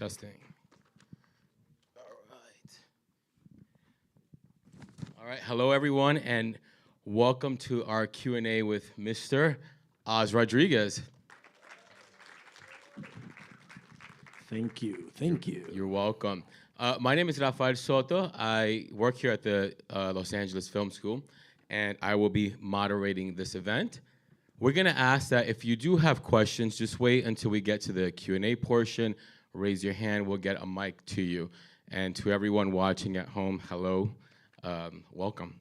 Testing. All right. All right. Hello, everyone, and welcome to our Q&A with Mr. Oz Rodriguez. Thank you. Thank you. You're welcome. My name is Rafael Soto. I work here at the Los Angeles Film School, and I will be moderating this event. We're going to ask that if you do have questions, just wait until we get to the Q&A portion. Raise your hand. We'll get a mic to you. And to everyone watching at home, hello. Welcome.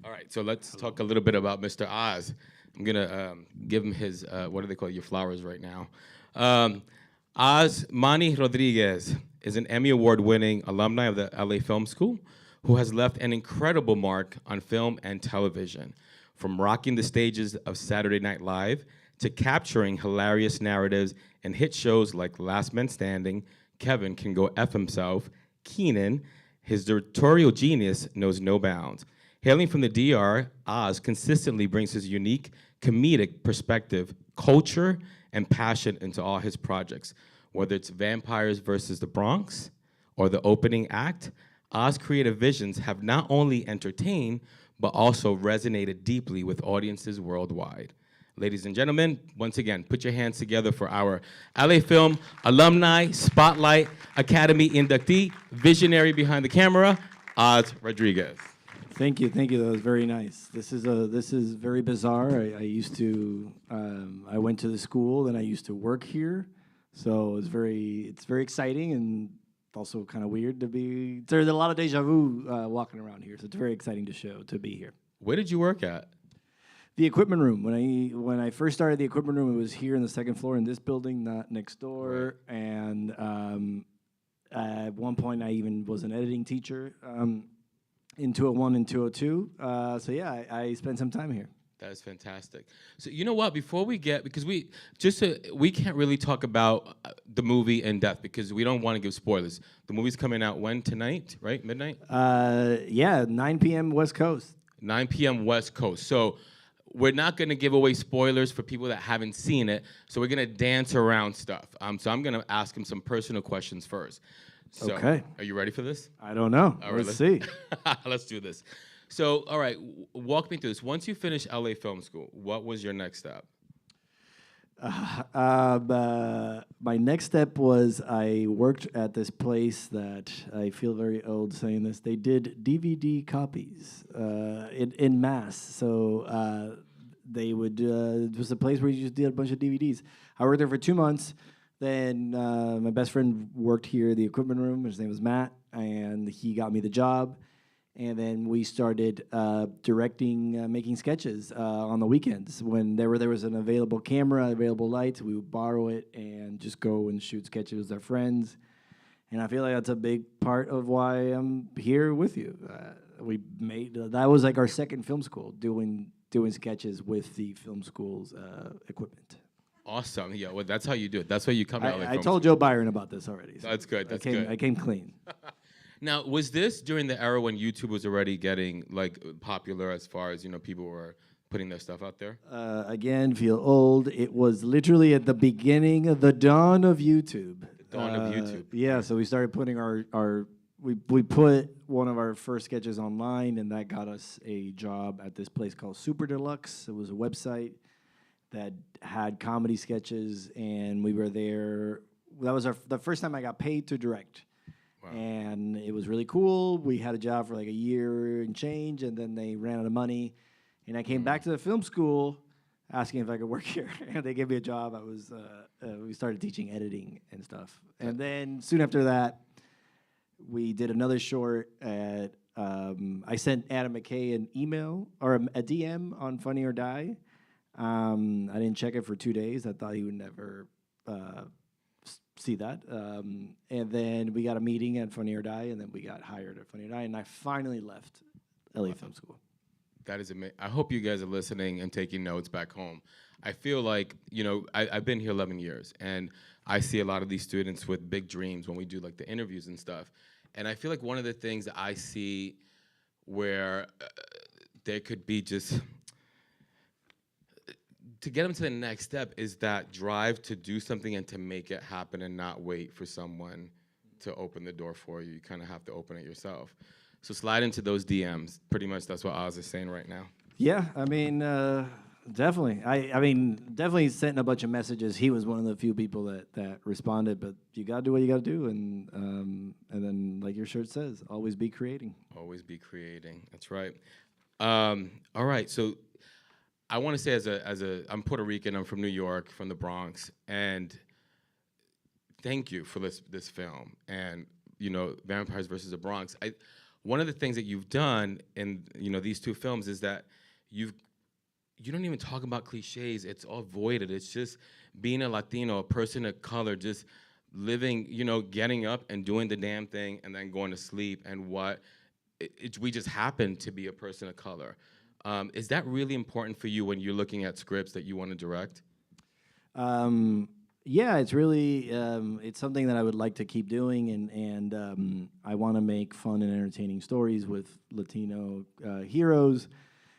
All right, so let's talk a little bit about Mr. Oz. I'm going to give him his, what do they call it, your flowers right now. Oz Manny Rodriguez is an Emmy Award-winning alumni of the LA Film School who has left an incredible mark on film and television. From rocking the stages of Saturday Night Live to capturing hilarious narratives in hit shows like Last Man Standing, Kevin Can Go F Himself, Keenan, his directorial genius knows no bounds. Hailing from the DR, Oz consistently brings his unique comedic perspective, culture, and passion into all his projects. Whether it's Vampires versus the Bronx or the opening act, Oz's creative visions have not only entertained, but also resonated deeply with audiences worldwide. Ladies and gentlemen, once again, put your hands together for our LA Film Alumni Spotlight Academy inductee, visionary behind the camera, Oz Rodriguez. Thank you. That was very nice. This is very bizarre. I went to the school, then I used to work here, so it's very exciting and also kind of weird to be. There's a lot of deja vu walking around here, so it's very exciting to be here. Where did you work at? The equipment room. When I first started the equipment room, it was here in the second floor in this building, not next door. Right. And at one point, I even was an editing teacher in 201 and 202. So yeah, I spent some time here. That is fantastic. So you know what? Before we get, because we can't really talk about the movie in depth because we don't want to give spoilers. The movie's coming out when? Tonight, right? Midnight? Yeah, 9 p.m. West Coast. 9 p.m. West Coast. So we're not going to give away spoilers for people that haven't seen it. So we're going to dance around stuff. So I'm going to ask him some personal questions first. So, okay. Are you ready for this? I don't know. All right, let's see. Let's do this. So, all right, walk me through this. Once you finished LA Film School, what was your next step? My next step was I worked at this place that I feel very old saying this. They did DVD copies in mass. So they would, it was a place where you just did a bunch of DVDs. I worked there for 2 months. Then my best friend worked here in the equipment room. His name was Matt, and he got me the job. And then we started directing, making sketches on the weekends. When there was an available camera, available lights, we would borrow it and just go and shoot sketches with our friends. And I feel like that's a big part of why I'm here with you. That was like our second film school, doing sketches with the film school's equipment. Awesome. Yeah, well, that's how you do it. That's why you come to LA. I told Joe Byron about this already. So that's good. Good. I came clean. Now, was this during the era when YouTube was already getting like popular as far as, people were putting their stuff out there? Again, feel old. It was literally at the beginning of the dawn of YouTube. The dawn of YouTube. Yeah, so we started putting we put one of our first sketches online, and that got us a job at this place called Super Deluxe. It was a website that had comedy sketches, and we were there. That was the first time I got paid to direct. Wow. And it was really cool. We had a job for like a year and change, and then they ran out of money. And I came back to the film school asking if I could work here, and they gave me a job. We started teaching editing and stuff. And then soon after that, we did another short at, I sent Adam McKay an email, or a DM on Funny or Die. I didn't check it for 2 days. I thought he would never see that. And then we got a meeting at Funny or Die, and then we got hired at Funny or Die, and I finally left LA Film School. That is amazing. I hope you guys are listening and taking notes back home. I feel like, I've been here 11 years, and I see a lot of these students with big dreams when we do like the interviews and stuff. And I feel like one of the things that I see where there could be just to get them to the next step is that drive to do something and to make it happen and not wait for someone to open the door for you. You kind of have to open it yourself. So slide into those DMs. Pretty much that's what Oz is saying right now. Yeah, I mean, definitely. I mean, definitely sent a bunch of messages. He was one of the few people that responded. But you gotta do what you gotta do, and then like your shirt says, always be creating. Always be creating. That's right. All right. So I want to say I'm Puerto Rican. I'm from New York, from the Bronx, and thank you for this film. And Vampires versus the Bronx. One of the things that you've done in these two films is that you don't even talk about cliches. It's all voided. It's just being a Latino, a person of color, just living, getting up and doing the damn thing and then going to sleep. And we just happen to be a person of color. Is that really important for you when you're looking at scripts that you want to direct? Yeah, it's really it's something that I would like to keep doing, and I want to make fun and entertaining stories with Latino heroes.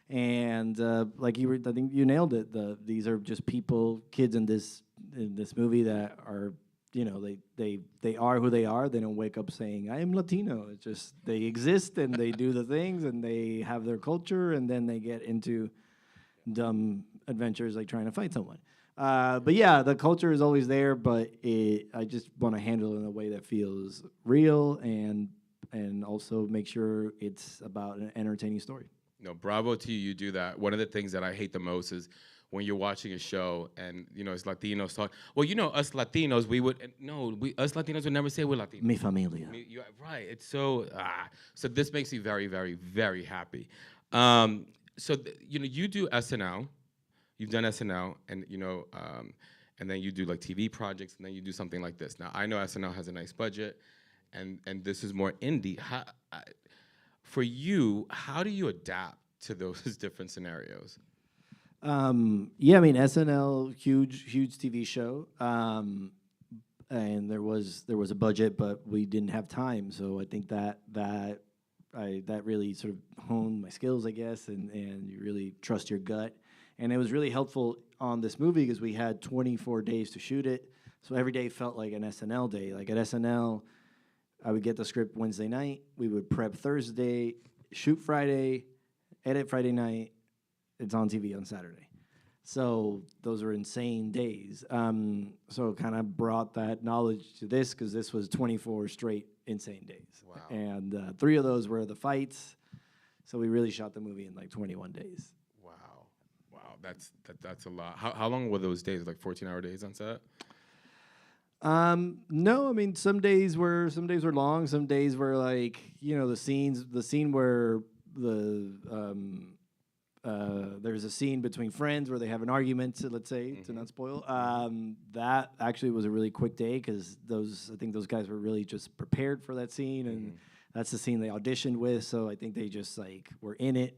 And like I think you nailed it. These are just people, kids in this movie that are, they are who they are. They don't wake up saying I am Latino. It's just they exist and they do the things and they have their culture, and then they get into dumb adventures like trying to fight someone. But yeah, the culture is always there, but I just want to handle it in a way that feels real and also make sure it's about an entertaining story. No, bravo to you. You do that. One of the things that I hate the most is when you're watching a show and it's Latinos talk. Well, us Latinos, us Latinos would never say we're Latinos. Mi familia. Right. It's so. So this makes me very, very, very happy. You do SNL. You've done SNL, and and then you do like TV projects, and then you do something like this. Now I know SNL has a nice budget, and this is more indie. For you, how do you adapt to those different scenarios? Yeah, I mean SNL, huge TV show, and there was a budget, but we didn't have time. So I think that really sort of honed my skills, I guess, and you really trust your gut. And it was really helpful on this movie because we had 24 days to shoot it. So every day felt like an SNL day. Like at SNL, I would get the script Wednesday night. We would prep Thursday, shoot Friday, edit Friday night. It's on TV on Saturday. So those are insane days. So it kind of brought that knowledge to this because this was 24 straight insane days. Wow. And 3 of those were the fights. So we really shot the movie in like 21 days. That's a lot. How long were those days? Like 14-hour days on set? No, I mean some days were long. Some days were like the scene where there's a scene between friends where they have an argument. Let's say to not spoil. That actually was a really quick day because I think those guys were really just prepared for that scene, and that's the scene they auditioned with. So I think they just like were in it.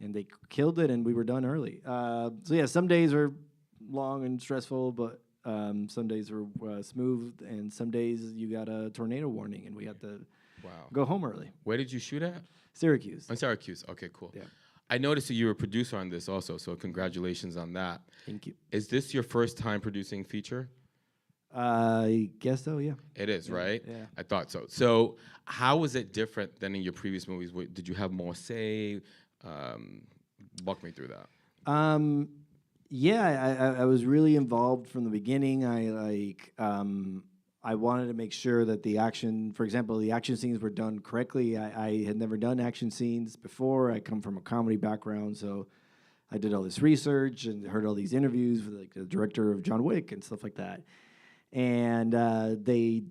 And they killed it, and we were done early. So yeah, some days are long and stressful, but some days were smooth, and some days you got a tornado warning, and we had to go home early. Where did you shoot at? Syracuse. On Syracuse. Okay, cool. Yeah. I noticed that you were a producer on this also, so congratulations on that. Thank you. Is this your first time producing feature? I guess so, yeah. It is, right? Yeah. I thought so. So how was it different than in your previous movies? Did you have more say? Walk me through that. Yeah, I was really involved from the beginning. I wanted to make sure that the action, for example, the action scenes were done correctly. I had never done action scenes before. I come from a comedy background, so I did all this research and heard all these interviews with like the director of John Wick and stuff like that. And they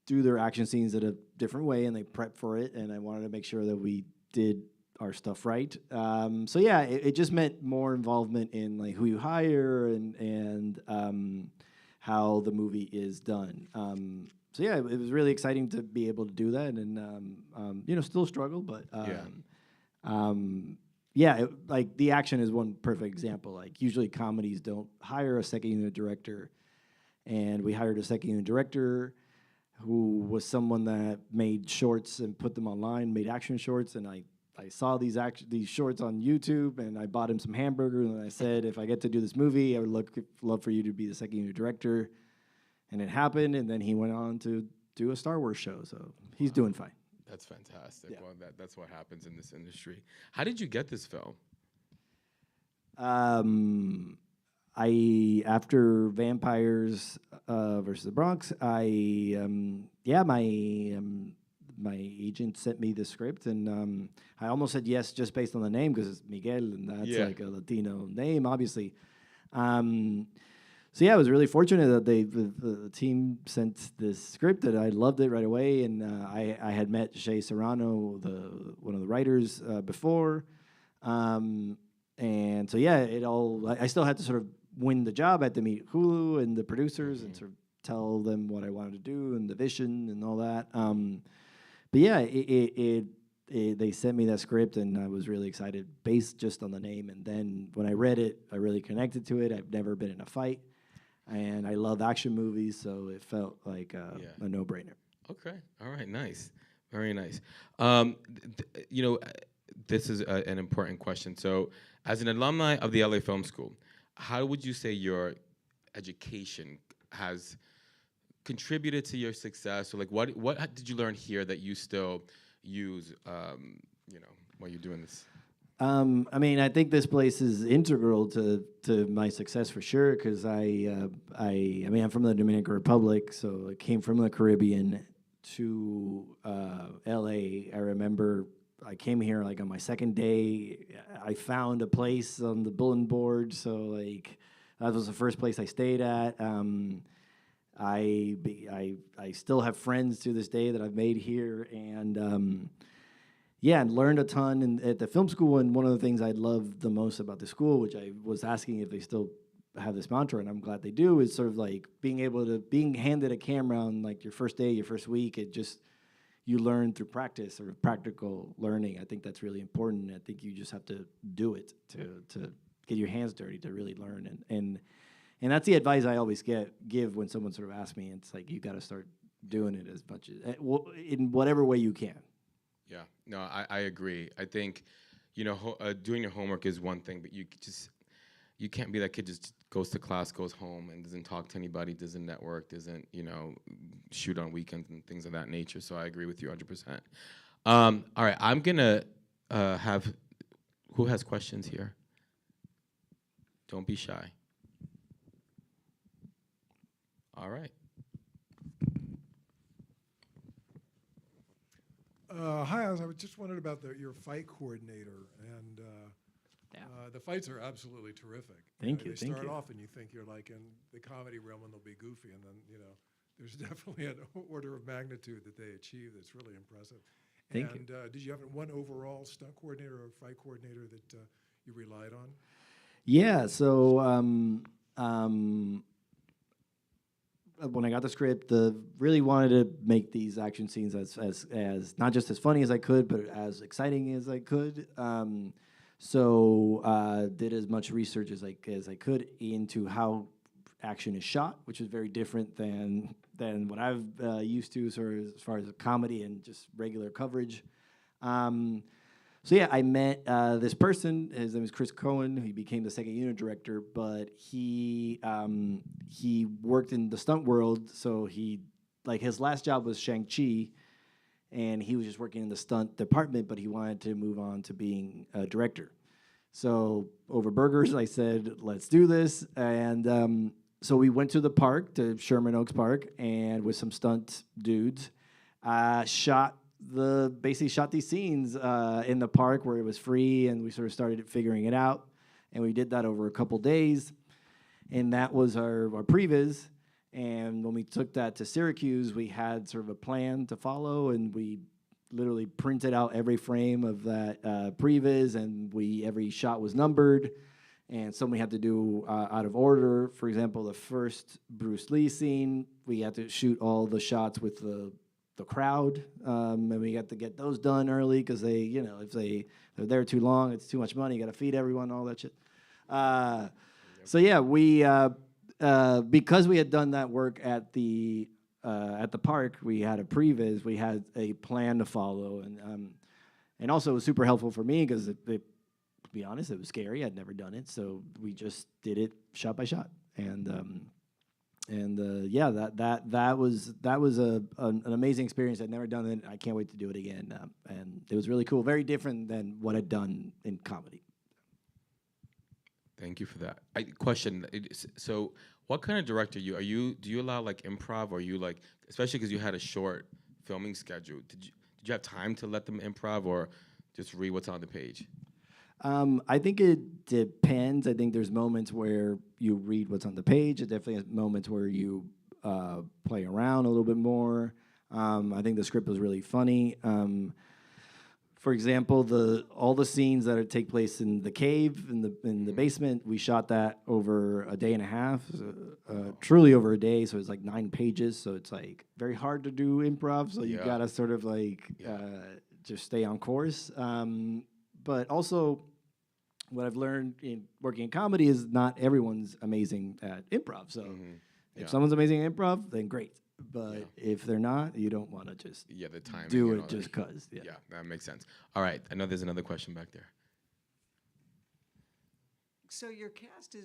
do their action scenes in a different way, and they prep for it. And I wanted to make sure that we did our stuff right. So yeah, it just meant more involvement in like who you hire and how the movie is done. So yeah, it was really exciting to be able to do that, and still struggle, but like the action is one perfect example. Like usually comedies don't hire a second unit director, and we hired a second unit director who was someone that made shorts and put them online, made action shorts, and I I saw these shorts on YouTube, and I bought him some hamburgers, and I said, if I get to do this movie, I would love for you to be the second unit director. And it happened, and then he went on to do a Star Wars show, so he's doing fine. That's fantastic. Yeah. Well, that's what happens in this industry. How did you get this film? I after Vampires versus the Bronx, my agent sent me the script, and I almost said yes just based on the name because it's Miguel, and that's like a Latino name, obviously. So yeah, I was really fortunate that the team sent this script, and I loved it right away. And I had met Shea Serrano, one of the writers, before, and so yeah, I still had to sort of win the job. I had to meet Hulu and the producers and sort of tell them what I wanted to do and the vision and all that. But yeah, they sent me that script, and I was really excited based just on the name. And then when I read it, I really connected to it. I've never been in a fight, and I love action movies, so it felt like a no-brainer. Okay. All right. Nice. Very nice. This is an important question. So, as an alumni of the LA Film School, how would you say your education has contributed to your success, or like what did you learn here that you still use, while you're doing this? I mean, I think this place is integral to my success for sure, because I'm from the Dominican Republic, so I came from the Caribbean to LA. I remember I came here like on my second day. I found a place on the bulletin board, so like that was the first place I stayed at. I still have friends to this day that I've made here, and and learned a ton at the film school. And one of the things I loved the most about the school, which I was asking if they still have this mantra, and I'm glad they do, is sort of like being handed a camera on like your first day, your first week. You learn through practice, or practical learning. I think that's really important. I think you just have to do it to get your hands dirty to really learn. And that's the advice I always give when someone sort of asks me. It's like you got to start doing it as much as in whatever way you can. Yeah, no, I agree. I think, doing your homework is one thing, but you can't be that kid just goes to class, goes home, and doesn't talk to anybody, doesn't network, doesn't, shoot on weekends and things of that nature. So I agree with you 100%. All right, I'm going to have, who has questions here? Don't be shy. All right. Hi, I was just wondering about your fight coordinator, and the fights are absolutely terrific. Thank you. They start off, and you think you're like in the comedy realm, and they'll be goofy, and then there's definitely an order of magnitude that they achieve that's really impressive. Thank you. Did you have one overall stunt coordinator or fight coordinator that you relied on? Yeah. So when I got the script, really wanted to make these action scenes as not just as funny as I could, but as exciting as I could. So did as much research as I could into how action is shot, which is very different than what I've used to, sort of as far as comedy and just regular coverage. So yeah, I met this person. His name is Chris Cohen. He became the second unit director, but he worked in the stunt world. So his last job was Shang-Chi, and he was just working in the stunt department, but he wanted to move on to being a director. So over burgers, I said, let's do this. And so we went to the park, to Sherman Oaks Park, and with some stunt dudes, basically shot these scenes in the park where it was free, and we sort of started figuring it out. And we did that over a couple days. And that was our previs. And when we took that to Syracuse, we had sort of a plan to follow, and we literally printed out every frame of that previs, and every shot was numbered, and some we had to do out of order. For example, the first Bruce Lee scene, we had to shoot all the shots with the crowd, and we had to get those done early because if they're there too long, it's too much money. You got to feed everyone, all that shit. So yeah, we because we had done that work at the park, we had a previs, we had a plan to follow, and also it was super helpful for me because to be honest, it was scary. I'd never done it, so we just did it shot by shot, and yeah, that was an amazing experience. I'd never done it. I can't wait to do it again, and it was really cool. Very different than what I'd done in comedy. Thank you for that. Question. So, what kind of director are you? Do you allow like improv, or you like, especially because you had a short filming schedule? Did you have time to let them improv, or just read what's on the page? I think it depends. I think there's moments where you read what's on the page. It definitely has moments where you play around a little bit more. I think the script was really funny. For example, all the scenes that take place in the cave, in the basement, we shot that over a day and a half, truly over a day. So it's like 9 pages. So it's like very hard to do improv. So you gotta sort of like just stay on course. But also, what I've learned in working in comedy is not everyone's amazing at improv. So if someone's amazing at improv, then great. But if they're not, you don't want to just the timing do it just because. Yeah, that makes sense. All right, I know there's another question back there. So your cast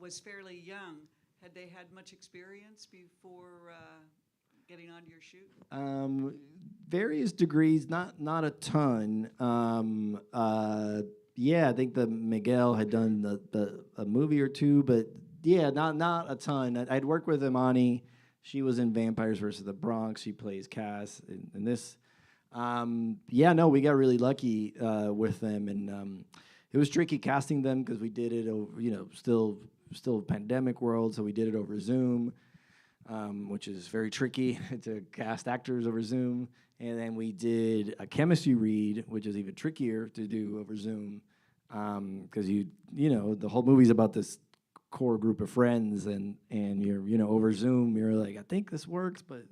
was fairly young. Had they had much experience before getting onto your shoot? Various degrees, not a ton. Yeah, I think the Miguel had done a movie or two, but yeah, not a ton. I'd worked with Imani. She was in Vampires versus the Bronx. She plays Cass in this. Yeah, no, we got really lucky with them, and it was tricky casting them because we did it over, still pandemic world, so we did it over Zoom, which is very tricky to cast actors over Zoom. And then we did a chemistry read, which is even trickier to do over Zoom, because the whole movie's about this core group of friends, and you're over Zoom, you're like, I think this works, but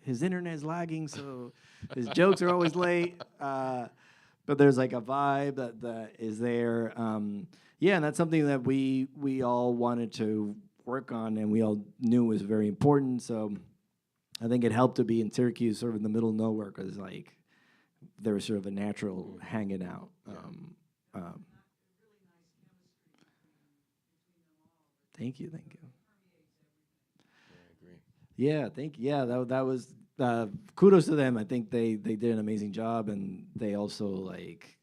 his internet is lagging, so his jokes are always late. But there's like a vibe that is there. Yeah, and that's something that we all wanted to work on, and we all knew was very important. So I think it helped to be in Syracuse, sort of in the middle of nowhere, because like there was sort of a natural hanging out. Thank you. Yeah, I agree. Yeah, thank you. Yeah, that was kudos to them. I think they did an amazing job, and they also like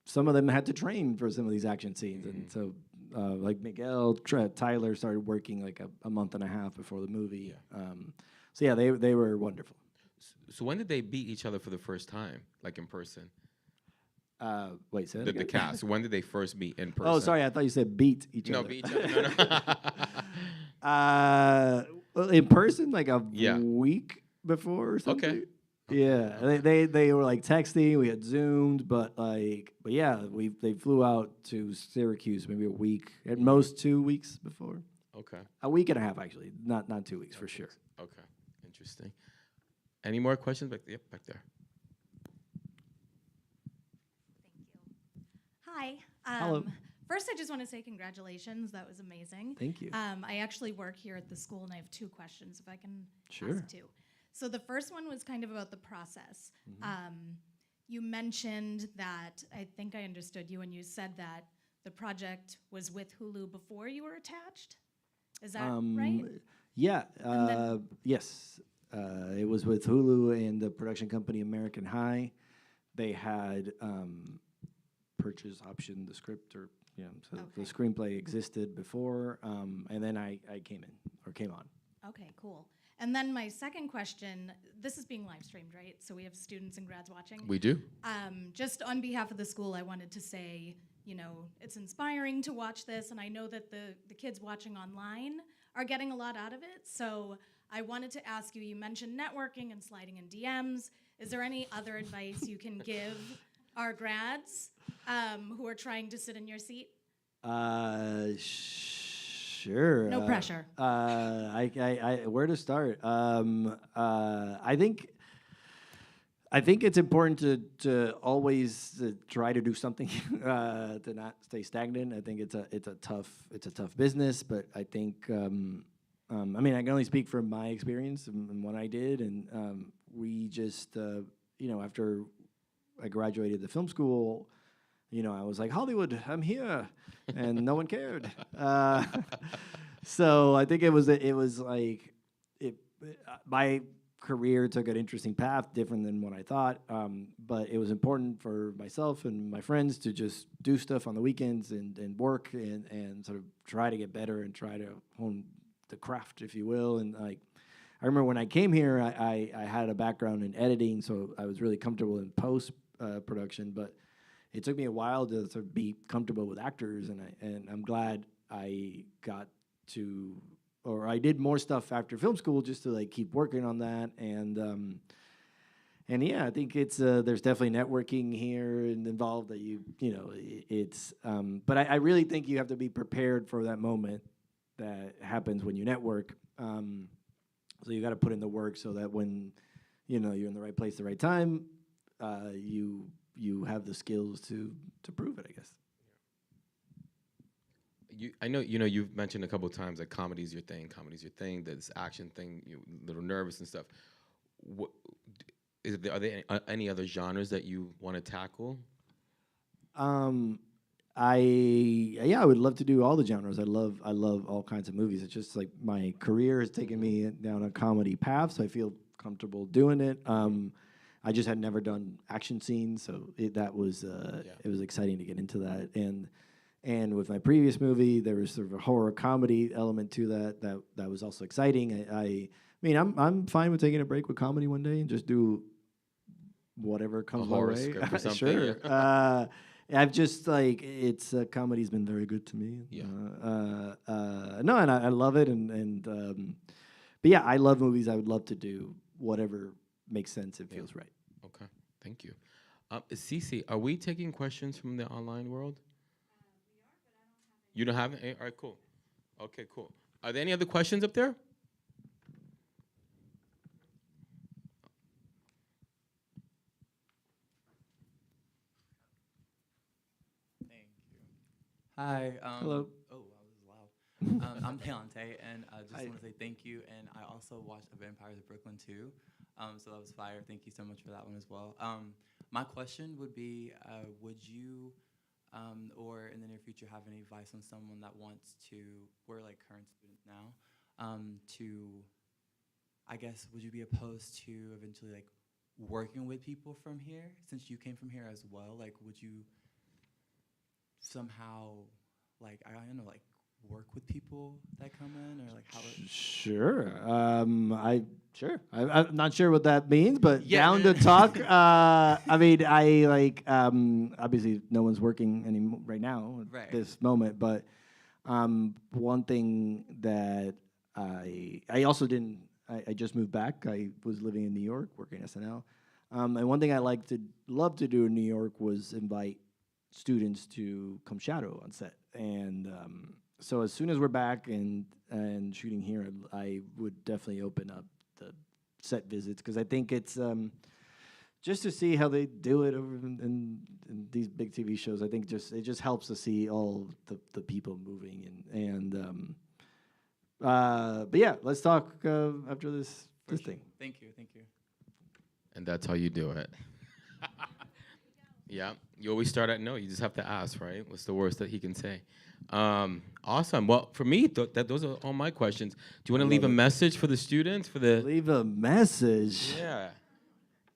some of them had to train for some of these action scenes, and so like Miguel, Tyler started working like a month and a half before the movie. So yeah, they were wonderful. So when did they beat each other for the first time, like in person? Wait, say that The again? cast. When did they first meet in person? Oh, sorry, I thought you said beat each other. No, beat each other. No. Well, in person, like a Yeah. week before or something. Okay. Yeah, they were like texting. We had Zoomed, but yeah, they flew out to Syracuse maybe a week, at most 2 weeks before. Okay. A week and a half actually, not 2 weeks for sure. Okay. Interesting. Any more questions? Yep, back there. Hi. Hello. First, I just want to say congratulations. That was amazing. Thank you. I actually work here at the school, and I have 2 questions, if I can Sure. ask 2. So the first one was kind of about the process. You mentioned that, I think I understood you when you said that the project was with Hulu before you were attached. Is that right? Yeah. then- Yes. It was with Hulu and the production company American High. They had purchase option the script, or so the Okay. screenplay existed before, and then I came on. Okay, cool. And then my second question, this is being live streamed, right? So we have students and grads watching. We do. Just on behalf of the school, I wanted to say, it's inspiring to watch this, and I know that the kids watching online are getting a lot out of it. So I wanted to ask you, you mentioned networking and sliding in DMs. Is there any other advice you can give our grads who are trying to sit in your seat? Sure. No pressure. Where to start? I think it's important to always try to do something to not stay stagnant. I think it's a tough business, but I think I mean I can only speak from my experience and what I did, and we just after I graduated the film school, I was like, Hollywood, I'm here, and no one cared. So I think it was like my career took an interesting path, different than what I thought. But it was important for myself and my friends to just do stuff on the weekends and work and sort of try to get better and try to hone the craft, if you will. And like, I remember when I came here, I had a background in editing, so I was really comfortable in post production. But it took me a while to sort of be comfortable with actors, and I'm glad I got to, or I did more stuff after film school just to like keep working on that. And yeah, I think it's there's definitely networking here and involved that it's. But I really think you have to be prepared for that moment that happens when you network. So you got to put in the work so that when you're in the right place, at the right time, you have the skills to prove it, I guess. I know you've mentioned a couple of times that comedy's your thing. This action thing, you're a little nervous and stuff. Are there any other genres that you want to tackle? I would love to do all the genres. I love all kinds of movies. It's just like my career has taken me down a comedy path, so I feel comfortable doing it. I just had never done action scenes, so it was exciting to get into that. And with my previous movie, there was sort of a horror comedy element to that was also exciting. I mean, I'm fine with taking a break with comedy one day and just do whatever comes my way. Script or something. Sure. I've just comedy's been very good to me. Yeah. No, and I love it, but yeah, I love movies. I would love to do whatever makes sense and feels right. Okay, thank you. Cece, are we taking questions from the online world? You don't have any? All right, cool. Okay, cool. Are there any other questions up there? Thank you. Hi. Hello. Oh, that was loud. I'm Deontay, and I just want to say thank you. And I also watched The Vampires of Brooklyn too, so that was fire. Thank you so much for that one as well. My question would be, would you, or in the near future, have any advice on someone that wants to, we're like current students now, I guess, would you be opposed to eventually like working with people from here, since you came from here as well? Like, would you somehow, like, I don't know, like, work with people that come in, or like how? Sure. I'm not sure what that means, but Yeah. down to talk. I mean, I like obviously no one's working anymore right now at Right. this moment, but one thing that I also didn't. I just moved back. I was living in New York, working at SNL, and one thing I love to do in New York was invite students to come shadow on set. And so as soon as we're back and shooting here, I would definitely open up the set visits, because I think it's just to see how they do it over in these big TV shows. I think it just helps to see all the people moving but yeah, let's talk after this thing. Thank you. And that's how you do it. Yeah, you always start at no. You just have to ask, right? What's the worst that he can say? Awesome. Well, for me, those are all my questions. Do you want to leave a message for the students? Leave a message. Yeah.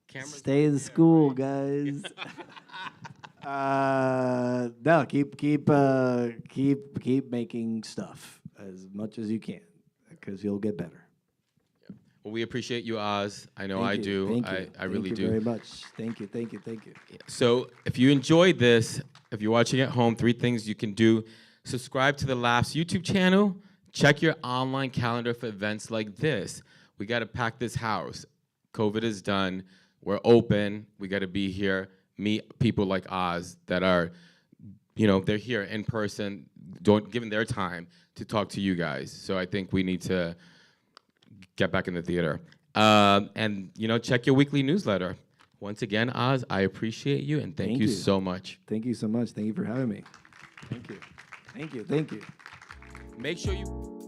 Cameras Stay in school, guys. No, keep making stuff as much as you can, because you'll get better. Well, we appreciate you, Oz. I know Thank I you. do. Thank you. I really do. Thank you very much. Thank you. Yeah. So if you enjoyed this, if you're watching at home, 3 things you can do. Subscribe to the Laughs YouTube channel. Check your online calendar for events like this. We got to pack this house. COVID is done. We're open. We got to be here. Meet people like Oz that are, they're here in person, giving their time to talk to you guys. So I think we need to get back in the theater. And, check your weekly newsletter. Once again, Oz, I appreciate you, and thank you so much. Thank you so much. Thank you for having me. Thank you. Make sure you...